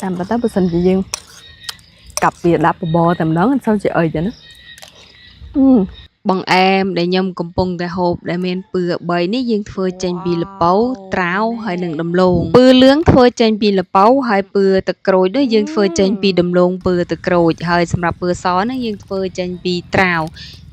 តាមបន្តបើសិនជាយើងកាប់វាដាក់បបរតែម្ដងអត់សូវជាអីទេណាបង្អែមដែលខ្ញុំកំពុងតែហូបដែលមានពឺ3នេះយើងធ្វើចេញពីល្ពៅត្រាវហើយនិងដំឡូងពឺលឿងធ្វើចេញពីល្ពៅហើយពឺទឹកក្រូចនោះយើងធ្វើចេញពីដំឡូងពឺទឹកក្រូចហើយសម្រាប់ពឺសនេះយើងធ្វើចេញពីត្រាវ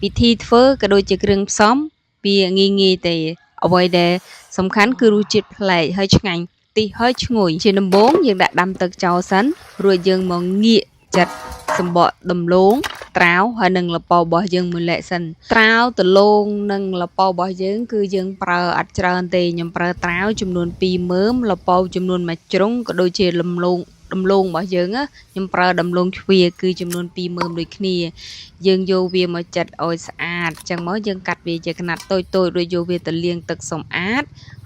វិធីធ្វើក៏ដូចជាគ្រឿងផ្សំវាងាយទេអ្វីដែលសំខាន់គឺរសជាតិប្លែកហើយឆ្ងាញ់ទីហើយឈ្ងុយជាដំបូងយើងដាក់ដាំទឹកចោលសិនរួចយើងមកងាកចាត់សម្បកដំឡូងត្រាវហើយនិងល្ពៅរបស់យើងមួយលែកសិនត្រាវដំឡូងនិងល្ពៅរបស់យើងគឺយើងប្រើអត់ច្រើនទេខ្ញុំប្រើត្រាវចំនួន2មើមល្ពៅចំនួន1ជ្រុងក៏ដូចជាដំឡូងរបស់យើងខ្ញុំប្រើដំឡូងជ្វាគឺចំនួន2មើមដូចគ្នាយើងយកវាមកចិតឲ្យស្អាតចឹងមកយើងកាត់វាជាខ្នាតតូចរួចយកវាទៅលាងទឹកសម្អាត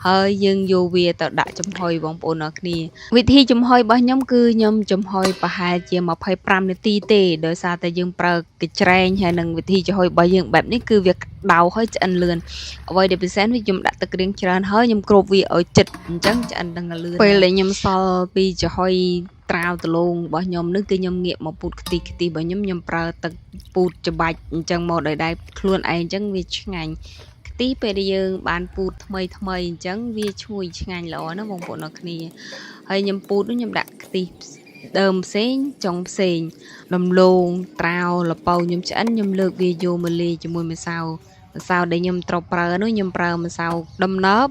ហើយយើងយកវាទៅដាក់ចំហុយបងប្អូនអរគ្នាវិធីចំហុយរបស់ខ្ញុំគឺខ្ញុំចំហុយប្រហែលជា25នាទីទេដោយសារតែយើងប្រើកញ្ច្រែងហើយនឹងវិធីចំហុយរបស់យើងបែបនេះគឺវាក្តៅហើយឆ្អិនលឿនអ្វីដែលពិសេសវាខ្ញុំដាក់ទឹករៀងច្រើនហើយខ្ញុំគ្របវាឲ្យជិតអញ្ចឹងឆ្អិននឹងលឿនពេលដែលខ្ញុំសល់ពីចំហុយត្រាវដលងរបស់ខ្ញុំនេះគឺខ្ញុំងាកមកពូតខ្ទិះរបស់ខ្ញុំប្រើទឹកពូតច្បាច់អញ្ចឹងមកដោយដៃខ្លួនឯងអញ្ចឹងវាឆ្ងាញ់ខ្ទិះពេលដែលយើងបានពូតថ្មីអញ្ចឹងវាឈ្ងុយឆ្ងាញ់ល្អណាស់បងប្អូនអរគ្នាហើយខ្ញុំពូតនោះខ្ញុំដាក់ខ្ទិះដើមផ្សេងចុងផ្សេងដំឡូងត្រាវល្ពៅខ្ញុំឆ្អិនខ្ញុំលើកវាយកមកលាយជាមួយម្សៅដែលខ្ញុំត្រូវប្រើនោះខ្ញុំប្រើម្សៅដំណើប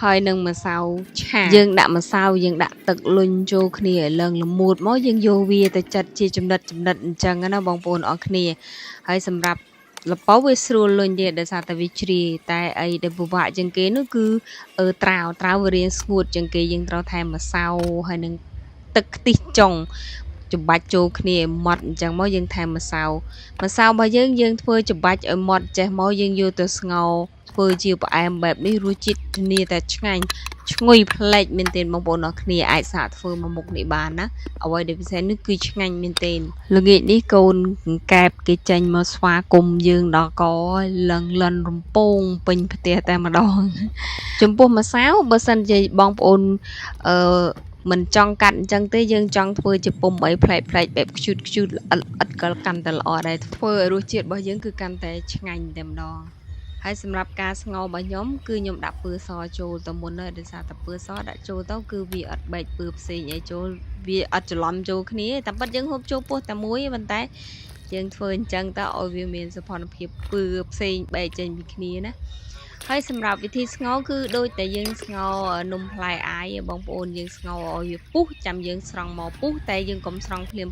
ហើយនឹងម្សៅឆាយើងដាក់ម្សៅយើងដាក់ទឹកលុញចូលគ្នាឲ្យឡើងល្មួតមកយើងយកវាទៅចិតជាចំណិតអញ្ចឹងណាបងប្អូនអរគ្នាហើយសម្រាប់ល្ពៅវាស្រួលលុញទៀតដោយសារតែវាជ្រាតែអីដែលពិបាកជាងគេនោះគឺត្រាវវារៀងស្ងួតជាងគេយើងត្រូវថែមម្សៅហើយនឹងទឹកខ្ទិះចុងច្បាច់ចូលគ្នាឲ្យម៉ត់អញ្ចឹងមកយើងថែមម្សៅរបស់យើងធ្វើច្បាច់ឲ្យម៉ត់ចេះមកយើងយកទៅស្ងោរធ្វើជាផ្អែមបែបនេះរសជាតិធានាតែឆ្ងាញ់ឈ្ងុយប្លែកមែនទែនបងប្អូនអរគ្នាអាចសាកធ្វើមកមុខនេះបានណាអ្វីដែលពិសេសនេះគឺឆ្ងាញ់មែនទែនល្ងាចនេះកូនកង្កែបគេចេញមកស្វាគមន៍យើងដល់កលឹងលន់រំពងពេញផ្ទះតែម្ដងចំពោះម្សៅបើសិនជាបងប្អូនមិនចង់កាត់អញ្ចឹងទេយើងចង់ធ្វើជាពុំអីប្លែកបែបខ្ជូតឥតក៏កាន់តែល្អដែរធ្វើឲ្យរសជាតិរបស់យើងគឺកាន់តែឆ្ងាញ់តែម្ដងហើយសម្រាប់ការស្ងោររបស់ខ្ញុំគឺខ្ញុំដាក់ពឺសចូលទៅមុនហើយដោយសារតែពឺសដាក់ចូលទៅគឺវាអត់បែកពឺផ្សេងអីចូលវាអត់ច្រឡំចូលគ្នាតែប៉ិតយើងហូបចូលពោះតែមួយប៉ុន្តែយើងធ្វើអញ្ចឹងទៅឲ្យវាមានសោភ័ណភាពពឺផ្សេងបែកចេញពីគ្នាណាហើយសម្រាប់វិធីស្ងោរគឺដូចតែយើងស្ងោរនំផ្លែអាយបងប្អូនយើងស្ងោរឲ្យវាពុះចាំយើងស្រង់មកពុះតែយើងកុំស្រង់ភ្លាម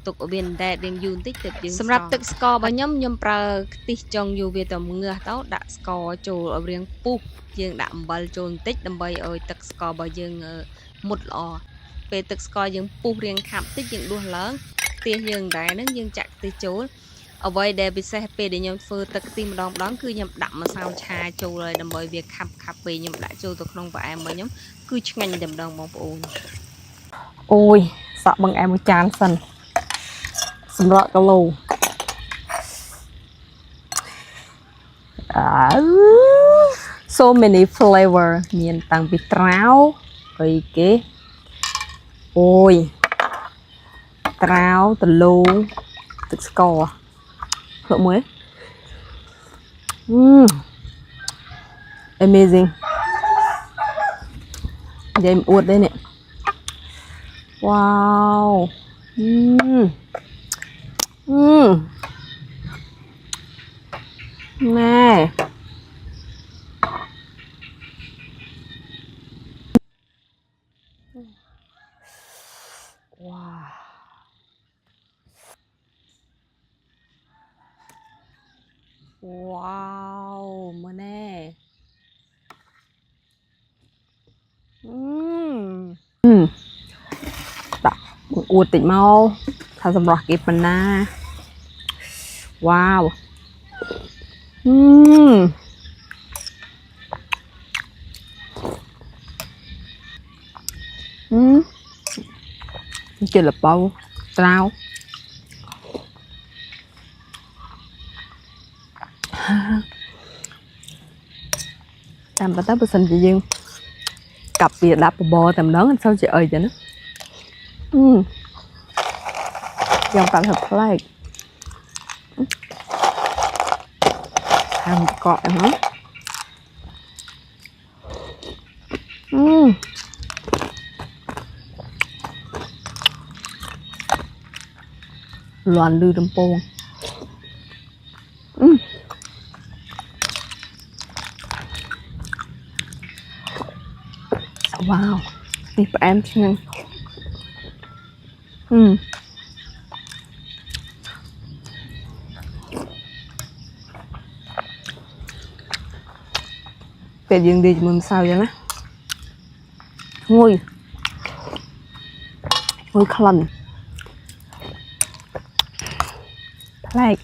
ទុកឲ្យវាតែរៀងយូរបន្តិចទើបយើងសម្រាប់ទឹកស្កររបស់ខ្ញុំប្រើខ្ទិះចុងយកវាទៅងើសទៅដាក់ស្ករចូលឲ្យរៀងពុះយើងដាក់អំបិលចូលបន្តិចដើម្បីឲ្យទឹកស្កររបស់យើងមុតល្អពេលទឹកស្ករយើងពុះរៀងខាប់តិចយើងដួសឡើងខ្ទះយើងដែរហ្នឹងយើងចាក់ខ្ទិះចូលអ្វីដែលពិសេសពេលដែលខ្ញុំធ្វើទឹកខ្ទិះម្ដងគឺខ្ញុំដាក់ម្សៅឆាចូលហើយដើម្បីវាខាប់ពេលខ្ញុំដាក់ចូលទៅក្នុងផ្អែមរបស់ខ្ញុំគឺឆ្ងាញ់តែម្ដងបងប្អូនអូយសក់បង្អែមមួយចានសិនសម្រាប់គីឡូso many flavor មានតាំងពីត្រាវអីគេអូយត្រាវដំឡូងទឹកស្ករលោកមើលamazing និយាយអួតទេនេះ wow ណែ哇wow មើលណែដាក់អួតតិចមកថាសម្រាប់គេប៉ុណ្ណាវ៉ាវជាល្ពៅត្រាវតាមបន្តបើសិនជាយើង cặp việc đạp bò tầm đó sao chị ơi vậy nó dòng tạm thật play làm cọ hả loạn lư đâm pôn wow đi em xemเป็ดยังดีมึงsao vậy nè ngồi ngồi khăn play